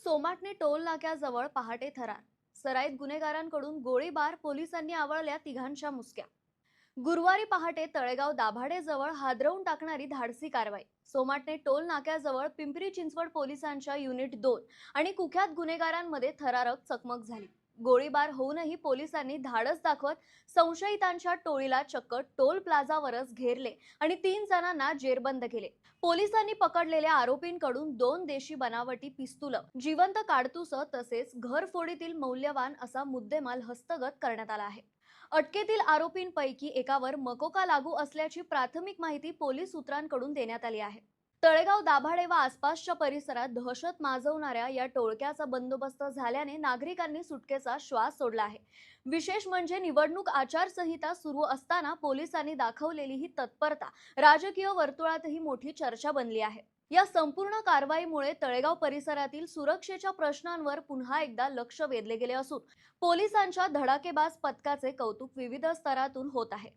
Somatane toll नाक्याजवळ पहाटे थरार. सराईत गुन्हेगारांकडून गोळीबार, पोलिसांनी आवळल्या तिघांच्या मुसक्या. गुरुवारी पहाटे तळेगाव दाभाडेजवळ हादरवून टाकणारी धाडसी कारवाई. सोमाटणे टोल नाक्याजवळ पिंपरी चिंचवड पोलिसांच्या युनिट 2 आणि कुख्यात गुन्हेगारांमध्ये थरारक चकमक झाली. गोळीबार होऊनही पोलिसांनी धाडस दाखवत संशयितांच्या टोळीला चक्क टोल प्लाझावरच घेरले आणि 3 जणांना जेरबंद केले. पोलिसांनी पकडलेल्या आरोपींकडून 2 देशी बनावटी पिस्तूल, जिवंत काडतुस तसेच घरफोडीतील मौल्यवान असा मुद्देमाल हस्तगत करण्यात आला आहे. अटकेतील आरोपींपैकी एकावर मकोका लागू असल्याची प्राथमिक माहिती पोलीस सूत्रांकडून देण्यात आली आहे. तळेगाव दाभाडे व आसपासच्या परिसरात दहशत माजवणाऱ्या या टोळक्याचा बंदोबस्त झाल्याने नागरिकांनी सुटकेचा श्वास सोडला आहे. विशेष म्हणजे निवडणूक आचारसंहिता सुरू असताना पोलिसांनी दाखवलेली ही तत्परता राजकीय वर्तुळातही मोठी चर्चा बनली आहे. या संपूर्ण कारवाईमुळे तळेगाव परिसरातील सुरक्षेच्या प्रश्नांवर पुन्हा एकदा लक्ष वेधले गेले असून पोलिसांच्या धडाकेबाज पथकाचे कौतुक विविध स्तरातून होत आहे.